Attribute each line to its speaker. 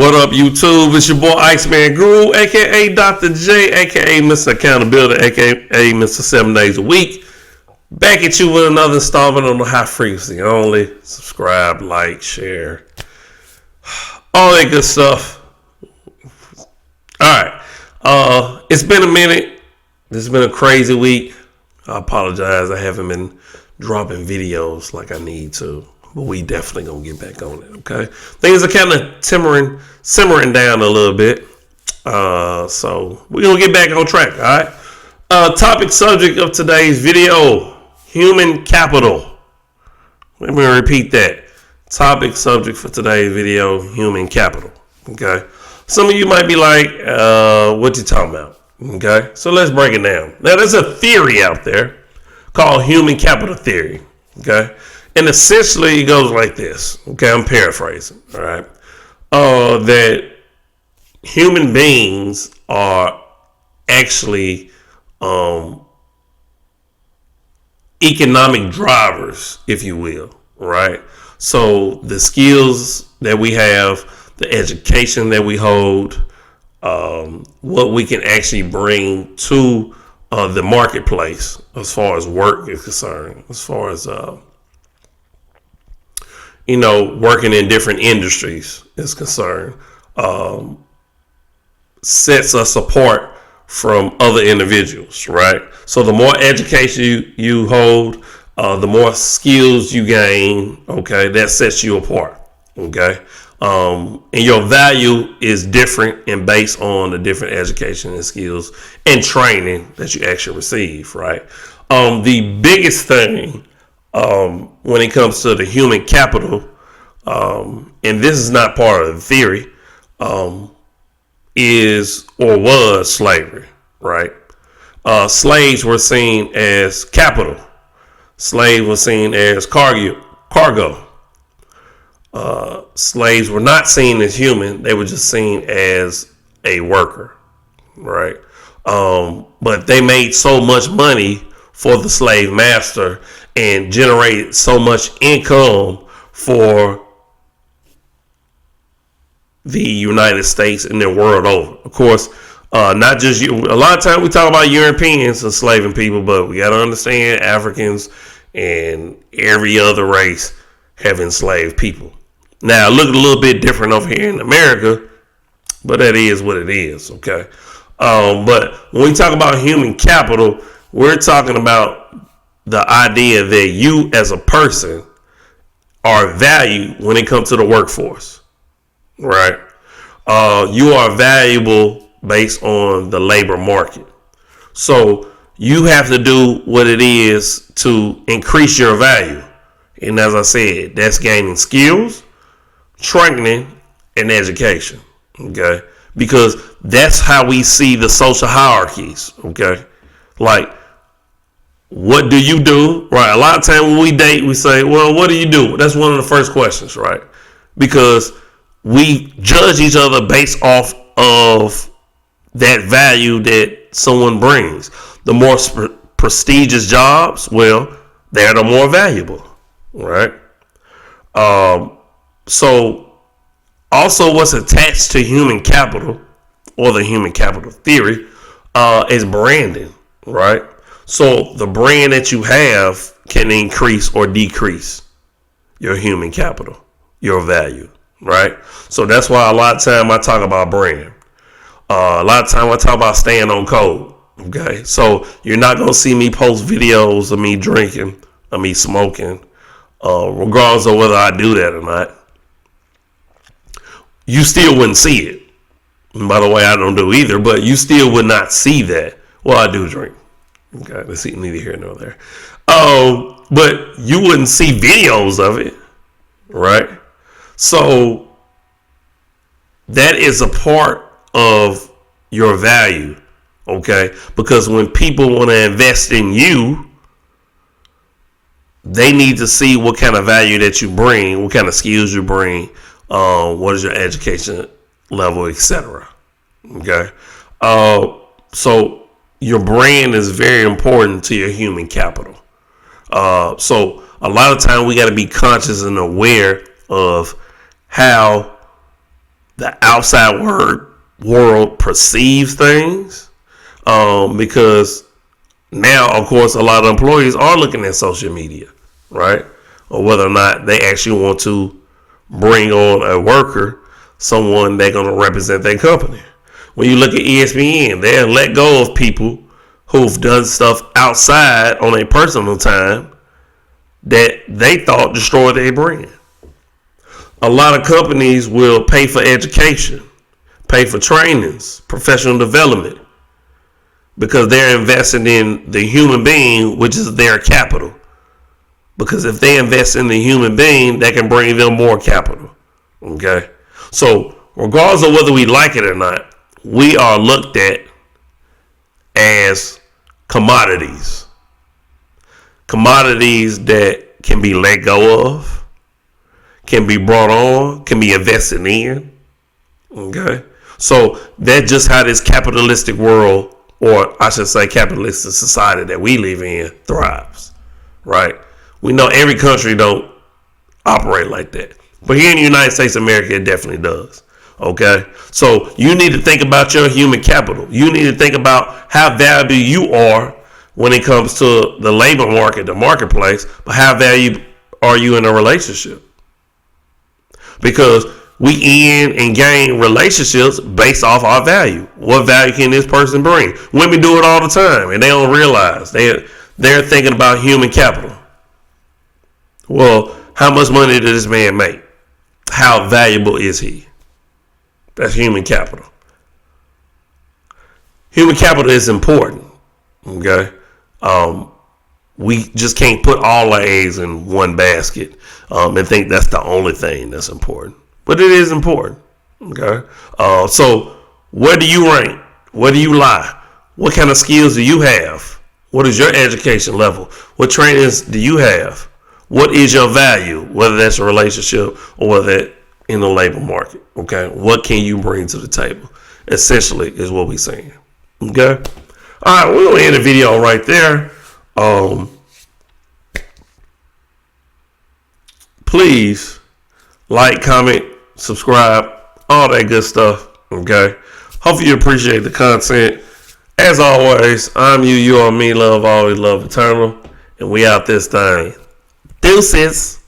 Speaker 1: What up, YouTube? It's your boy Iceman Guru, aka Dr. J, aka Mr. Accountability, aka Mr. 7 Days a Week. Back at you with another installment on the high frequency only. Subscribe, like, share, all that good stuff. Alright. It's been a minute. This has been a crazy week. I apologize. I haven't been dropping videos like I need to. But we definitely gonna get back on it, okay? Things are kind of simmering down a little bit. So we're gonna get back on track, all right? Topic subject of today's video, human capital. Let me repeat that. Topic subject for today's video, human capital, okay? Some of you might be like, what you talking about, okay? So let's break it down. Now, there's a theory out there called human capital theory, okay? And essentially, it goes like this. Okay, I'm paraphrasing. All right, that human beings are actually economic drivers, if you will. Right. So the skills that we have, the education that we hold, what we can actually bring to the marketplace, as far as work is concerned, as far as working in different industries is concerned, sets us apart from other individuals, right? So the more education you hold, the more skills you gain, okay, that sets you apart, okay? And your value is different and based on the different education and skills and training that you actually receive, right? The biggest thing when it comes to the human capital, and this is not part of the theory, is or was slavery, right? Slaves were seen as capital. Slaves were seen as cargo. Slaves were not seen as human. They were just seen as a worker, right? But they made so much money for the slave master and generated so much income for the United States and the world over. Of course, not just you. A lot of times we talk about Europeans enslaving people, but we got to understand Africans and every other race have enslaved people. Now, it looks a little bit different over here in America, but that is what it is, okay? But when we talk about human capital, we're talking about the idea that you as a person are valued when it comes to the workforce, right? You are valuable based on the labor market. So you have to do what it is to increase your value. And as I said, that's gaining skills, training, and education, okay? Because that's how we see the social hierarchies, okay? Like, what do you do? Right. A lot of times when we date, we say, well, what do you do? That's one of the first questions, right? Because we judge each other based off of that value that someone brings. The more prestigious jobs, well, they're the more valuable, right? So also what's attached to human capital or the human capital theory is branding, right? So the brand that you have can increase or decrease your human capital, your value, right? So that's why a lot of time I talk about brand. A lot of time I talk about staying on code, okay? So you're not going to see me post videos of me drinking, of me smoking, regardless of whether I do that or not. You still wouldn't see it. And by the way, I don't do either, but you still would not see that. Well, I do drink. Okay, let's see, neither here nor there. But you wouldn't see videos of it, right? So that is a part of your value, okay? Because when people want to invest in you, they need to see what kind of value that you bring, what kind of skills you bring, what is your education level, etc. Okay, so your brand is very important to your human capital. So a lot of time we got to be conscious and aware of how the outside world perceives things, because now, of course, a lot of employees are looking at social media, right? Or whether or not they actually want to bring on a worker, someone they're going to represent their company. When you look at ESPN, they let go of people who've done stuff outside on a personal time that they thought destroyed their brand. A lot of companies will pay for education, pay for trainings, professional development, because they're investing in the human being, which is their capital. Because if they invest in the human being, that can bring them more capital. Okay? So, regardless of whether we like it or not, we are looked at as commodities. Commodities that can be let go of, can be brought on, can be invested in. Okay? So, that's just how this capitalistic world, or I should say capitalistic society that we live in, thrives. Right? We know every country don't operate like that. But here in the United States of America, it definitely does. Okay? So you need to think about your human capital. You need to think about how valuable you are when it comes to the labor market, the marketplace, but how valuable are you in a relationship? Because we end and gain relationships based off our value. What value can this person bring? Women do it all the time, and they don't realize they're thinking about human capital. Well, how much money did this man make? How valuable is he? That's human capital. Human capital is important. Okay? We just can't put all our eggs in one basket and think that's the only thing that's important. But it is important. Okay? So where do you rank? Where do you lie? What kind of skills do you have? What is your education level? What trainings do you have? What is your value, whether that's a relationship or whether that's in the labor market? Okay, what can you bring to the table? Essentially, is what we're saying. Okay, all right, we're gonna end the video right there. Please like, comment, subscribe, all that good stuff. Okay, hopefully you appreciate the content. As always, I'm you are me, love always, love eternal, and we out this thing. Deuces.